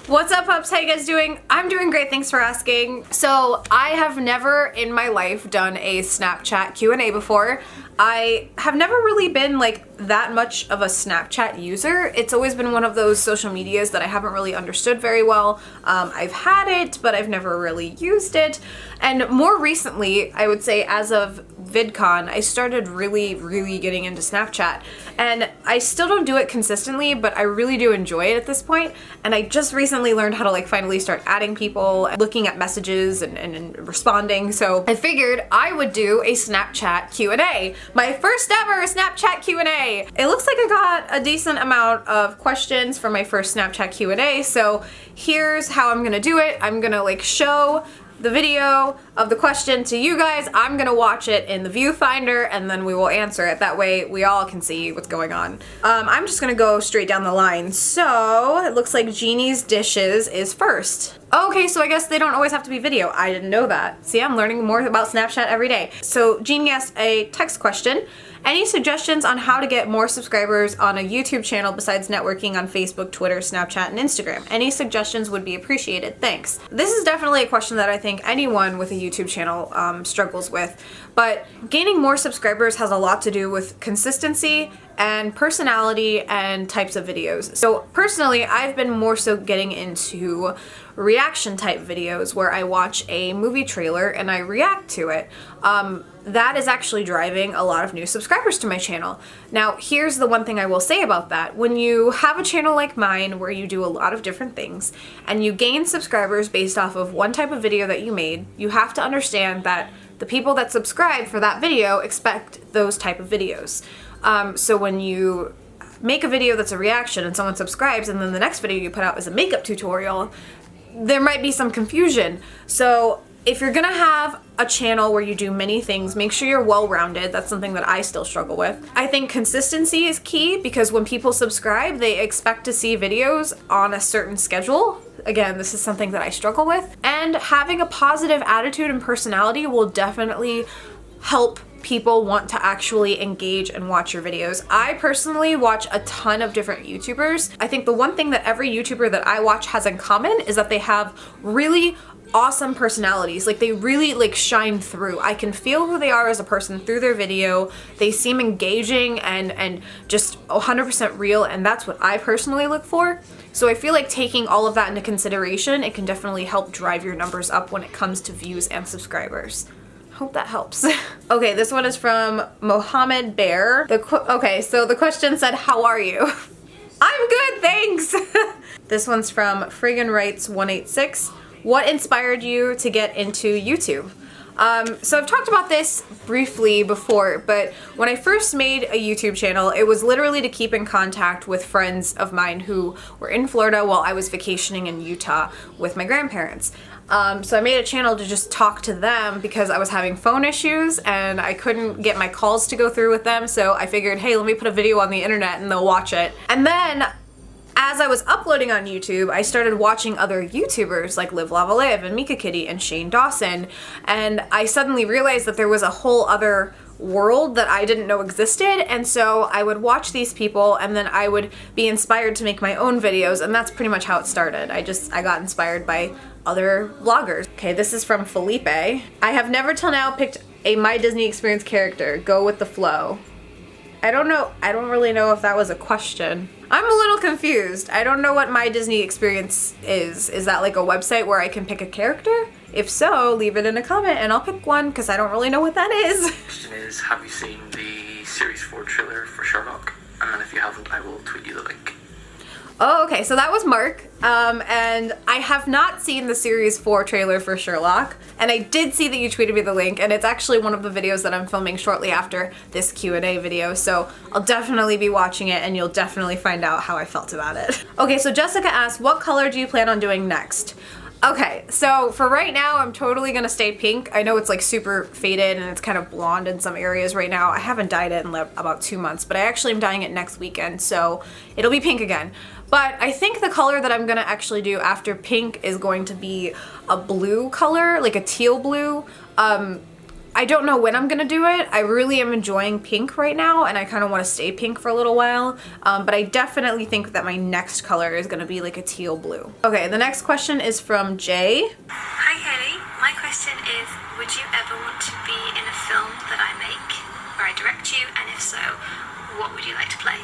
What's up, pups? How you guys doing? I'm doing great, thanks for asking. So I have never in my life done a Snapchat Q&A before. I have never really been like that much of a Snapchat user. It's always been one of those social medias that I haven't really understood very well. I've had it, but I've never really used it. And more recently, I would say as of VidCon, I started really getting into Snapchat. And I still don't do it consistently, but I really do enjoy it at this point. And I just recently learned how to like finally start adding people, looking at messages and responding. So I figured I would do a Snapchat Q&A. My first ever Snapchat Q&A. It looks like I got a decent amount of questions for my first Snapchat Q&A. So here's how I'm gonna do it. I'm gonna like show the video of the question to you guys. I'm gonna watch it in the viewfinder and then we will answer it. That way we all can see what's going on. I'm just gonna go straight down the line. So it looks like Jeannie's Dishes is first. Okay, so I guess they don't always have to be video. I didn't know that. See, I'm learning more about Snapchat every day. So Jeannie asked a text question. Any suggestions on how to get more subscribers on a YouTube channel besides networking on Facebook, Twitter, Snapchat, and Instagram? Any suggestions would be appreciated. Thanks. This is definitely a question that I think anyone with a YouTube channel struggles with, but gaining more subscribers has a lot to do with consistency and personality and types of videos. So personally, I've been more so getting into reaction type videos where I watch a movie trailer and I react to it. That is actually driving a lot of new subscribers to my channel. Now, here's the one thing I will say about that. When you have a channel like mine where you do a lot of different things and you gain subscribers based off of one type of video that you made, you have to understand that the people that subscribe for that video expect those type of videos. So when you make a video that's a reaction and someone subscribes and then the next video you put out is a makeup tutorial, there might be some confusion. So if you're gonna have a channel where you do many things, make sure you're well-rounded. That's something that I still struggle with. I think consistency is key because when people subscribe, they expect to see videos on a certain schedule. Again, this is something that I struggle with. And having a positive attitude and personality will definitely help people want to actually engage and watch your videos. I personally watch a ton of different YouTubers. I think the one thing that every YouTuber that I watch has in common is that they have really awesome personalities. Like they really like shine through. I can feel who they are as a person through their video. They seem engaging and just 100% real, and that's what I personally look for. So I feel like taking all of that into consideration, it can definitely help drive your numbers up when it comes to views and subscribers. Hope that helps. Okay, this one is from Mohammed Bear. Okay, so the question said, how are you? I'm good, thanks. This one's from Friggin' Rights 186. What inspired you to get into YouTube? So I've talked about this briefly before, but when I first made a YouTube channel, it was literally to keep in contact with friends of mine who were in Florida while I was vacationing in Utah with my grandparents. So I made a channel to just talk to them because I was having phone issues and I couldn't get my calls to go through with them, so I figured, hey, let me put a video on the internet and they'll watch it. And then as I was uploading on YouTube, I started watching other YouTubers like Live Lava Live and Mika Kitty and Shane Dawson, and I suddenly realized that there was a whole other world that I didn't know existed, and so I would watch these people and then I would be inspired to make my own videos, and that's pretty much how it started. I got inspired by other vloggers. Okay, this is from Felipe. I have never till now picked a My Disney Experience character. Go with the flow. I don't know. I don't really know if that was a question. I'm a little confused. I don't know what My Disney Experience is. Is that like a website where I can pick a character? If so, leave it in a comment and I'll pick one because I don't really know what that is. The question is, have you seen the Series 4 trailer for Sherlock? And if you haven't, I will tweet you the link. Oh, okay, so that was Mark, and I have not seen the Series 4 trailer for Sherlock, and I did see that you tweeted me the link, and it's actually one of the videos that I'm filming shortly after this Q&A video, so I'll definitely be watching it, and you'll definitely find out how I felt about it. Okay, so Jessica asked, what color do you plan on doing next? Okay, so for right now, I'm totally gonna stay pink. I know it's like super faded and it's kind of blonde in some areas right now. I haven't dyed it in about 2 months, but I actually am dyeing it next weekend, so it'll be pink again. But I think the color that I'm gonna actually do after pink is going to be a blue color, like a teal blue. I don't know when I'm gonna do it. I really am enjoying pink right now, and I kind of want to stay pink for a little while, but I definitely think that my next color is gonna be like a teal blue. Okay, the next question is from Jay. Hi Kayleigh, my question is, would you ever want to be in a film that I make, where I direct you, and if so, what would you like to play?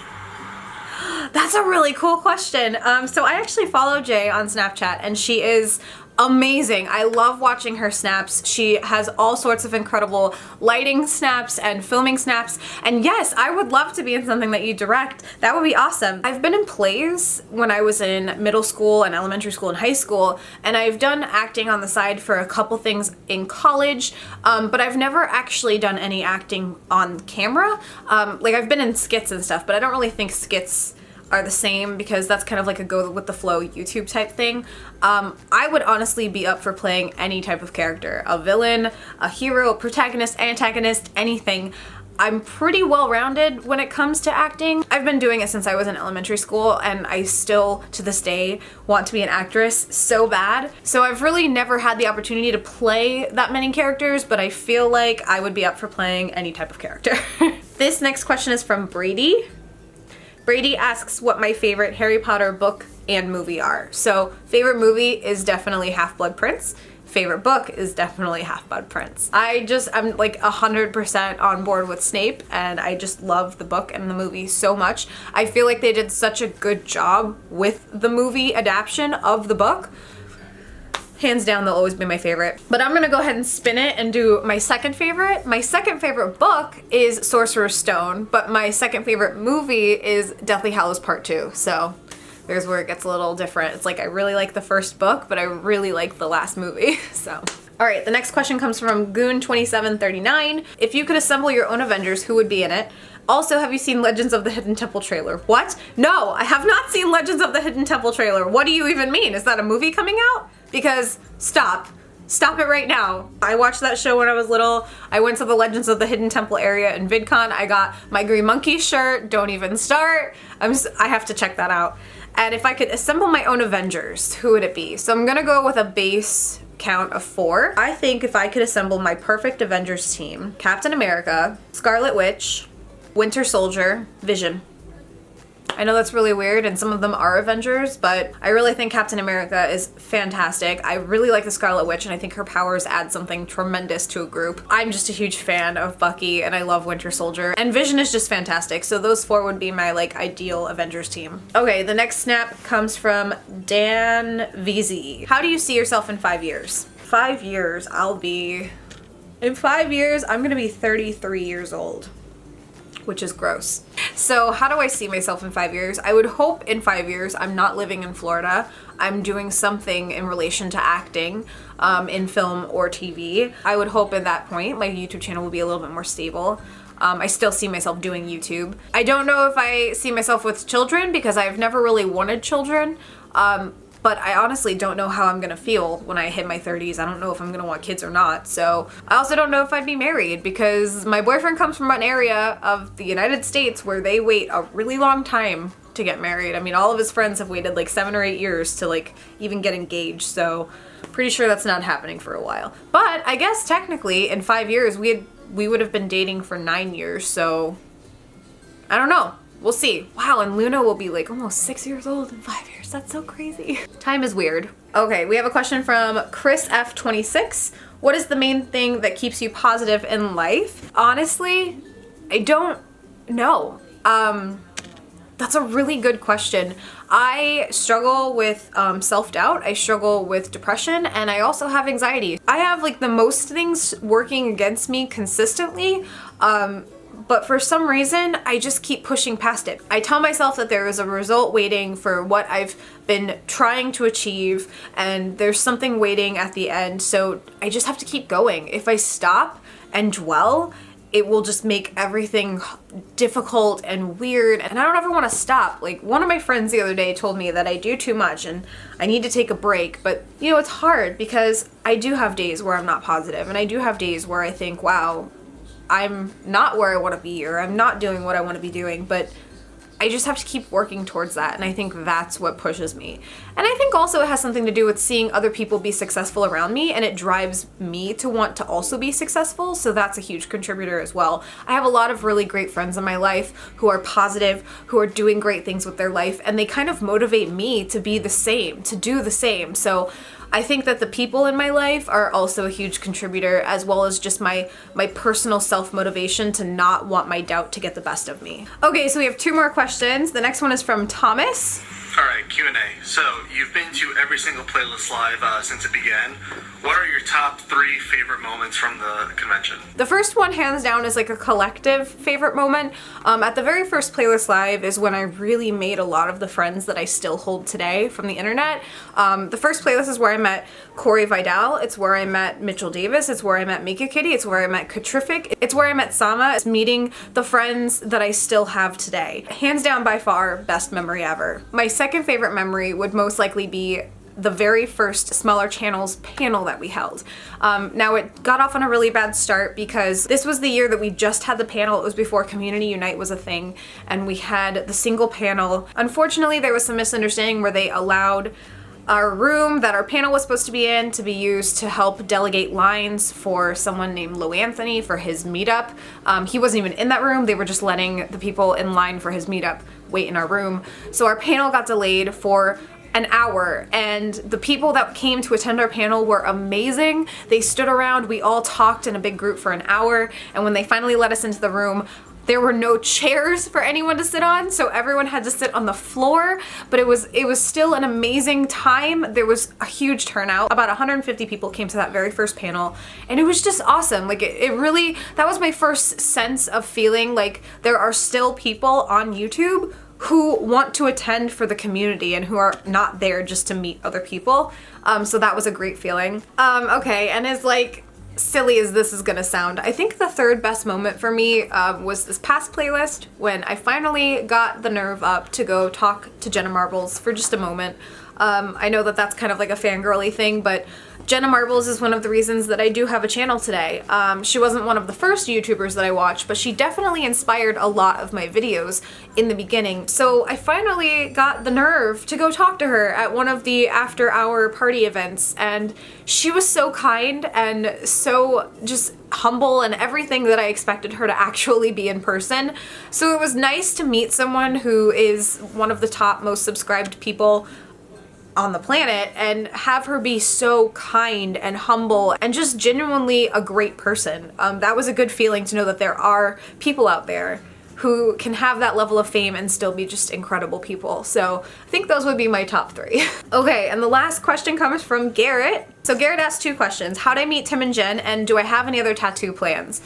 That's a really cool question. So I actually follow Jay on Snapchat, and she is amazing. I love watching her snaps. She has all sorts of incredible lighting snaps and filming snaps. And yes, I would love to be in something that you direct. That would be awesome. I've been in plays when I was in middle school and elementary school and high school, and I've done acting on the side for a couple things in college, but I've never actually done any acting on camera. Like I've been in skits and stuff, but I don't really think skits are the same because that's kind of like a go with the flow YouTube type thing. I would honestly be up for playing any type of character, a villain, a hero, a protagonist, antagonist, anything. I'm pretty well-rounded when it comes to acting. I've been doing it since I was in elementary school, and I still, to this day, want to be an actress so bad. So I've really never had the opportunity to play that many characters, but I feel like I would be up for playing any type of character. This next question is from Brady. Brady asks what my favorite Harry Potter book and movie are. So favorite movie is definitely Half-Blood Prince. Favorite book is definitely Half-Blood Prince. I'm like 100% on board with Snape, and I just love the book and the movie so much. I feel like they did such a good job with the movie adaptation of the book. Hands down, they'll always be my favorite. But I'm gonna go ahead and spin it and do my second favorite. My second favorite book is Sorcerer's Stone, but my second favorite movie is Deathly Hallows Part 2. So there's where it gets a little different. It's like I really like the first book, but I really like the last movie, so. All right, the next question comes from Goon2739. If you could assemble your own Avengers, who would be in it? Also, have you seen Legends of the Hidden Temple trailer? What? No, I have not seen Legends of the Hidden Temple trailer. What do you even mean? Is that a movie coming out? Because stop it right now. I watched that show when I was little. I went to the Legends of the Hidden Temple area in VidCon. I got my Green Monkey shirt. Don't even start. I have to check that out. And if I could assemble my own Avengers, who would it be? So I'm gonna go with a base count of 4. I think if I could assemble my perfect Avengers team, Captain America, Scarlet Witch, Winter Soldier, Vision. I know that's really weird, and some of them are Avengers, but I really think Captain America is fantastic. I really like the Scarlet Witch, and I think her powers add something tremendous to a group. I'm just a huge fan of Bucky, and I love Winter Soldier, and Vision is just fantastic, so those 4 would be my, like, ideal Avengers team. Okay, the next snap comes from Dan VZ. How do you see yourself in 5 years? 5 years, in 5 years, I'm gonna be 33 years old, which is gross. So how do I see myself in 5 years? I would hope in 5 years I'm not living in Florida. I'm doing something in relation to acting in film or TV. I would hope at that point my YouTube channel will be a little bit more stable. I still see myself doing YouTube. I don't know if I see myself with children because I've never really wanted children. But I honestly don't know how I'm gonna feel when I hit my 30s. I don't know if I'm gonna want kids or not. So I also don't know if I'd be married because my boyfriend comes from an area of the United States where they wait a really long time to get married. I mean, all of his friends have waited like 7 or 8 years to like even get engaged. So pretty sure that's not happening for a while. But I guess technically in 5 years we would have been dating for 9 years. So I don't know. We'll see. Wow, and Luna will be like almost 6 years old in 5 years. That's so crazy. Time is weird. Okay, we have a question from Chris F26. What is the main thing that keeps you positive in life? Honestly, I don't know. That's a really good question. I struggle with self-doubt, I struggle with depression, and I also have anxiety. I have like the most things working against me consistently, but for some reason, I just keep pushing past it. I tell myself that there is a result waiting for what I've been trying to achieve, and there's something waiting at the end, so I just have to keep going. If I stop and dwell, it will just make everything difficult and weird, and I don't ever want to stop. Like, one of my friends the other day told me that I do too much and I need to take a break, but you know, it's hard because I do have days where I'm not positive, and I do have days where I think, wow, I'm not where I want to be, or I'm not doing what I want to be doing, but I just have to keep working towards that, and I think that's what pushes me. And I think also it has something to do with seeing other people be successful around me, and it drives me to want to also be successful, so that's a huge contributor as well. I have a lot of really great friends in my life who are positive, who are doing great things with their life, and they kind of motivate me to be the same, to do the same. So I think that the people in my life are also a huge contributor, as well as just my personal self-motivation to not want my doubt to get the best of me. Okay, so we have 2 more questions. The next one is from Thomas. All right, Q&A. So you've been to every single Playlist Live since it began. What are your top 3 favorite moments from the convention? The first one, hands down, is like a collective favorite moment. At the very first Playlist Live is when I really made a lot of the friends that I still hold today from the internet. The first playlist is where I met Corey Vidal. It's where I met Mitchell Davis. It's where I met Mika Kitty. It's where I met Katrific. It's where I met Sama. It's meeting the friends that I still have today. Hands down, by far, best memory ever. My second favorite memory would most likely be the very first Smaller Channels panel that we held. Now it got off on a really bad start because this was the year that we just had the panel. It was before Community Unite was a thing, and we had the single panel. Unfortunately, there was some misunderstanding where they allowed our room that our panel was supposed to be in to be used to help delegate lines for someone named Lou Anthony for his meetup. He wasn't even in that room. They were just letting the people in line for his meetup wait in our room. So our panel got delayed for an hour, and the people that came to attend our panel were amazing. They stood around, we all talked in a big group for an hour, and when they finally let us into the room, there were no chairs for anyone to sit on, so everyone had to sit on the floor, but it was still an amazing time. There was a huge turnout. About 150 people came to that very first panel, and it was just awesome. Like it really, that was my first sense of feeling like there are still people on YouTube who want to attend for the community and who are not there just to meet other people. So that was a great feeling. Okay, and as like silly as this is gonna sound, I think the third best moment for me was this past playlist when I finally got the nerve up to go talk to Jenna Marbles for just a moment. I know that that's kind of like a fangirly thing, but Jenna Marbles is one of the reasons that I do have a channel today. She wasn't one of the first YouTubers that I watched, but she definitely inspired a lot of my videos in the beginning. So I finally got the nerve to go talk to her at one of the after-hour party events, and she was so kind and so just humble and everything that I expected her to actually be in person. So it was nice to meet someone who is one of the top most subscribed people on the planet and have her be so kind and humble and just genuinely a great person. That was a good feeling to know that there are people out there who can have that level of fame and still be just incredible people. So I think those would be my top 3. Okay, and the last question comes from Garrett. So Garrett asked 2 questions. How did I meet Tim and Jen, and do I have any other tattoo plans?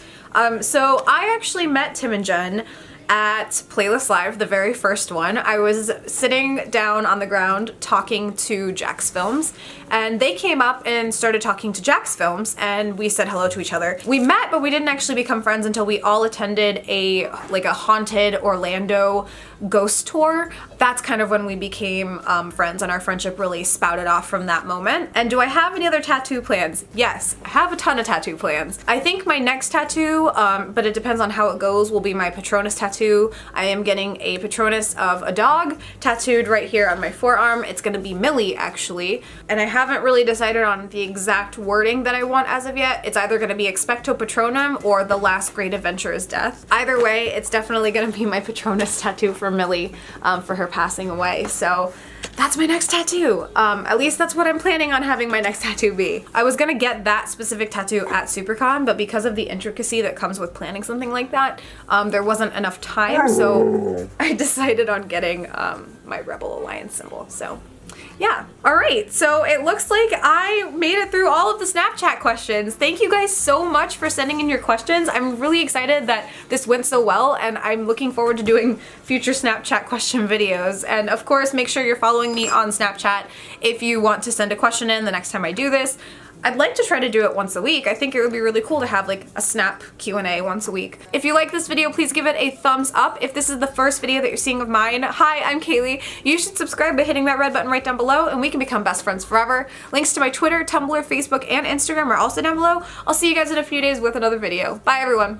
So I actually met Tim and Jen at Playlist Live, the very first one. I was sitting down on the ground talking to Jax Films, and they came up and started talking to Jax Films, and we said hello to each other. We met, but we didn't actually become friends until we all attended a haunted Orlando ghost tour. That's kind of when we became friends, and our friendship really spouted off from that moment. And do I have any other tattoo plans? Yes, I have a ton of tattoo plans. I think my next tattoo, but it depends on how it goes, will be my Patronus tattoo. I am getting a Patronus of a dog tattooed right here on my forearm. It's gonna be Millie, actually, and I haven't really decided on the exact wording that I want as of yet. It's either gonna be Expecto Patronum or The Last Great Adventure is Death. Either way, it's definitely gonna be my Patronus tattoo for Millie for her passing away. So that's my next tattoo. At least that's what I'm planning on having my next tattoo be. I was gonna get that specific tattoo at SuperCon, but because of the intricacy that comes with planning something like that, there wasn't enough time, so I decided on getting my Rebel Alliance symbol. So yeah. All right, so it looks like I made it through all of the Snapchat questions. Thank you guys so much for sending in your questions. I'm really excited that this went so well, and I'm looking forward to doing future Snapchat question videos. And of course, make sure you're following me on Snapchat if you want to send a question in the next time I do this. I'd like to try to do it once a week. I think it would be really cool to have like a Snap Q&A once a week. If you like this video, please give it a thumbs up. If this is the first video that you're seeing of mine, hi, I'm Kayleigh. You should subscribe by hitting that red button right down below, and we can become best friends forever. Links to my Twitter, Tumblr, Facebook, and Instagram are also down below. I'll see you guys in a few days with another video. Bye, everyone.